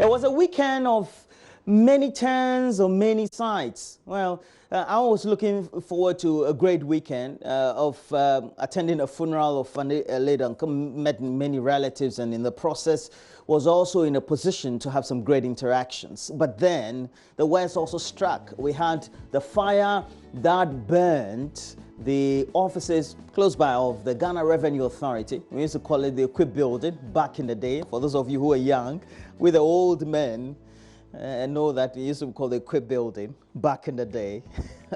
It was a weekend of many turns on many sides. Well, I was looking forward to a great weekend of attending a funeral of a late uncle, met many relatives, and in the process was also in a position to have some great interactions. But then the worst also struck. We had the fire that burned the offices close by of the Ghana Revenue Authority. We used to call it the Equip Building back in the day. For those of you who are young, with the old men, know that it used to be called the Equip Building back in the day.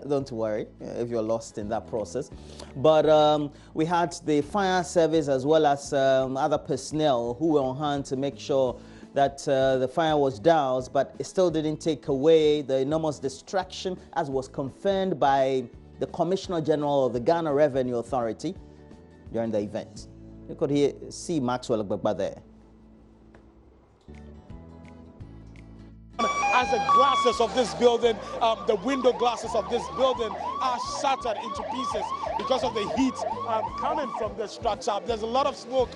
Don't worry if you're lost in that process. But we had the fire service as well as other personnel who were on hand to make sure that the fire was doused, but it still didn't take away the enormous distraction, as was confirmed by the Commissioner General of the Ghana Revenue Authority during the event. You could see Maxwell Agbagba there. As the glasses of this building, the window glasses of this building are shattered into pieces because of the heat coming from the structure. There's a lot of smoke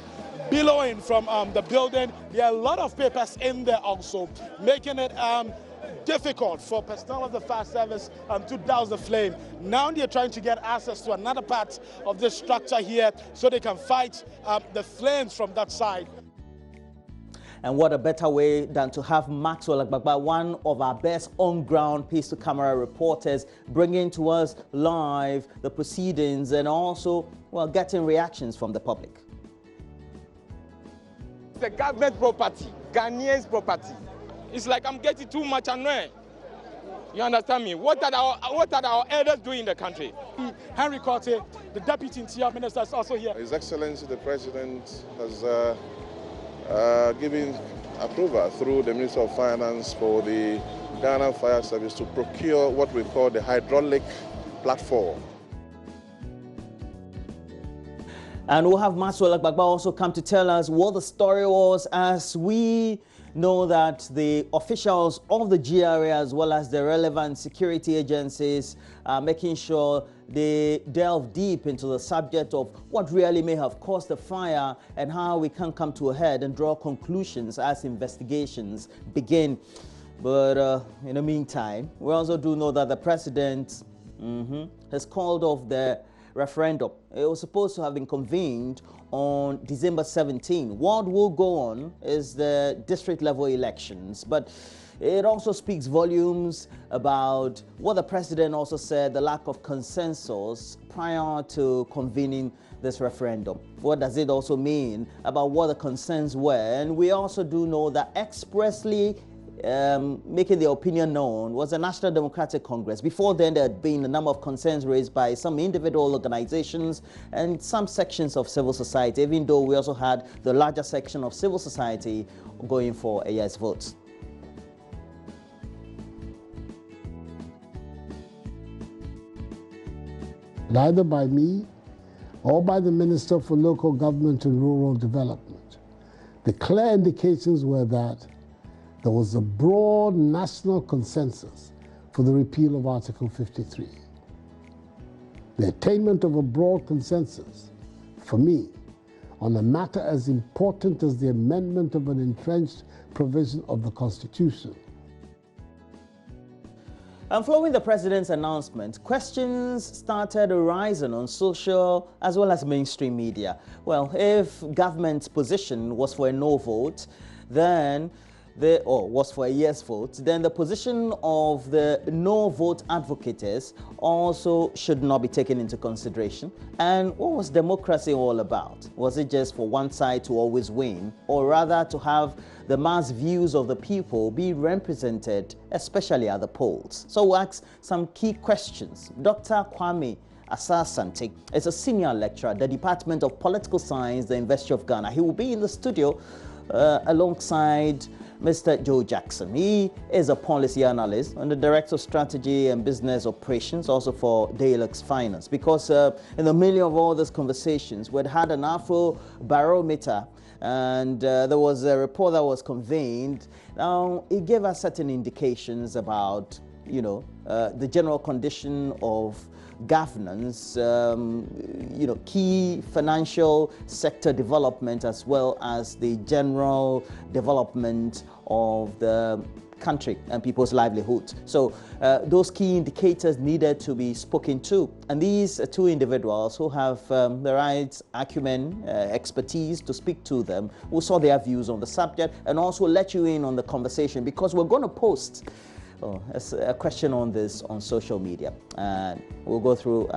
billowing from the building. There are a lot of papers in there also, making it difficult for personnel of the fire service to douse the flame. Now they're trying to get access to another part of this structure here so they can fight the flames from that side. And what a better way than to have Maxwell Agbagba, one of our best on-ground piece-to-camera reporters, bringing to us live the proceedings and also, well, getting reactions from the public. The government property, Ghanaians' property. It's like I'm getting too much annoyed. You understand me? What are our elders doing in the country? Henry Korte, the Deputy Interior Minister, is also here. His Excellency the President has given approval through the Minister of Finance for the Ghana Fire Service to procure what we call the hydraulic platform. And we'll have Maxwell Agbagba also come to tell us what the story was, as we know that the officials of the GRA as well as the relevant security agencies are making sure they delve deep into the subject of what really may have caused the fire and how we can come to a head and draw conclusions as investigations begin. But in the meantime, we also do know that the president has called off the referendum. It was supposed to have been convened on December 17. What will go on is the district level elections, but it also speaks volumes about what the president also said, the lack of consensus prior to convening this referendum. What does it also mean about what the concerns were? And we also do know that expressly making the opinion known was the National Democratic Congress. Before then, there had been a number of concerns raised by some individual organizations and some sections of civil society, even though we also had the larger section of civil society going for a yes vote. Either by me or by the Minister for Local Government and Rural Development, the clear indications were that there was a broad national consensus for the repeal of Article 53. The attainment of a broad consensus, for me, on a matter as important as the amendment of an entrenched provision of the Constitution. And following the president's announcement, questions started arising on social as well as mainstream media. Well, if government's position was for a no vote, then was for a yes vote, then the position of the no vote advocates also should not be taken into consideration. And what was democracy all about? Was it just for one side to always win, or rather to have the mass views of the people be represented, especially at the polls? So we'll ask some key questions. Dr. Kwame Asasante is a senior lecturer at the Department of Political Science, the University of Ghana. He will be in the studio alongside Mr. Joe Jackson. He is a policy analyst and the Director of Strategy and Business Operations, also for Deluxe Finance. Because in the middle of all these conversations, we'd had an Afro barometer, and there was a report that was convened. Now, it gave us certain indications about, the general condition of governance, key financial sector development, as well as the general development of the country and people's livelihood. So those key indicators needed to be spoken to. And these two individuals who have the right acumen, expertise to speak to them, will saw their views on the subject and also let you in on the conversation, because we're going to post a question on this on social media. We'll go through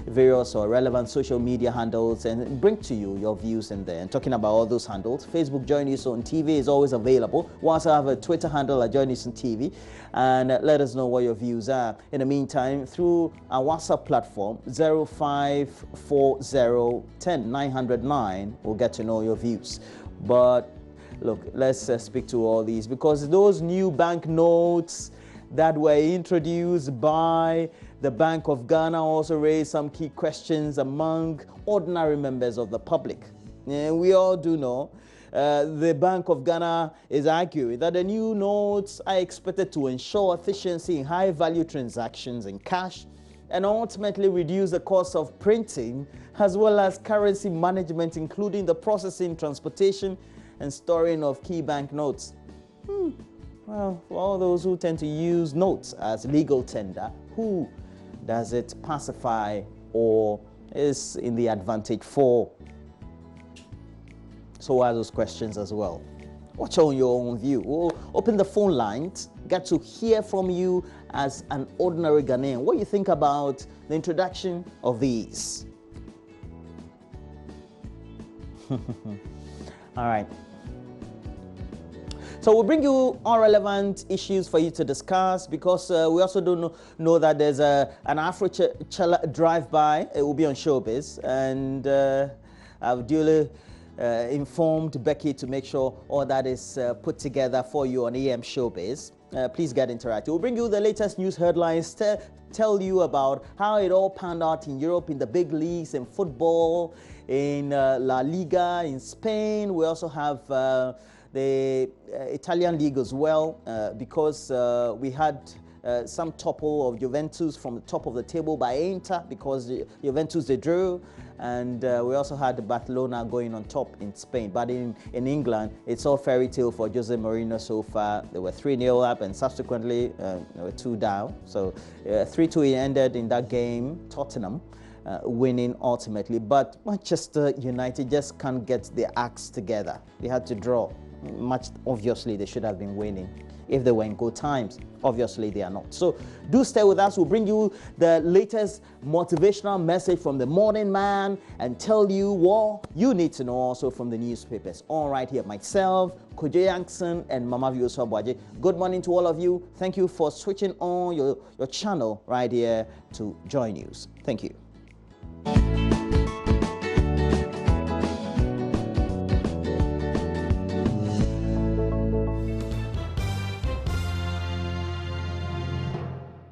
various or relevant social media handles and bring to you your views in there. And talking about all those handles, Facebook JoyNews on TV is always available. We also have a Twitter handle at JoyNews on TV, and let us know what your views are. In the meantime, through our WhatsApp platform 0540109009, we'll get to know your views. But look, let's speak to all these, because those new banknotes that were introduced by the Bank of Ghana also raised some key questions among ordinary members of the public. And we all do know the Bank of Ghana is arguing that the new notes are expected to ensure efficiency in high-value transactions in cash and ultimately reduce the cost of printing as well as currency management, including the processing, transportation, and storing of key banknotes. Well, for all those who tend to use notes as legal tender, who does it pacify or is in the advantage for? So are those questions as well. Watch on your own view. We'll open the phone lines, get to hear from you as an ordinary Ghanaian. What do you think about the introduction of these? All right. So we'll bring you all relevant issues for you to discuss, because we also do know that there's an Afro-Chella drive-by. It will be on Showbiz, and I've duly informed Becky to make sure all that is put together for you on AM Showbiz. Please get interactive. We'll bring you the latest news headlines, tell you about how it all panned out in Europe, in the big leagues, in football, in La Liga, in Spain. We also have the Italian league as well, because we had some topple of Juventus from the top of the table by Inter, because Juventus they drew, and we also had Barcelona going on top in Spain. But in England, it's all fairy tale for Jose Mourinho so far. They were 3-0 up, and subsequently they were 2 down. So 3-2 ended in that game. Tottenham winning ultimately, but Manchester United just can't get their acts together. They had to draw. Much obviously they should have been winning if they were in good times. Obviously they are not. So do stay with us. We'll bring you the latest motivational message from the morning man and tell you what you need to know also from the newspapers. All right here, myself, Kojo Yankson, and Mama Vioso Boaje. Good morning to all of you. Thank you for switching on your channel right here to JoyNews. Thank you.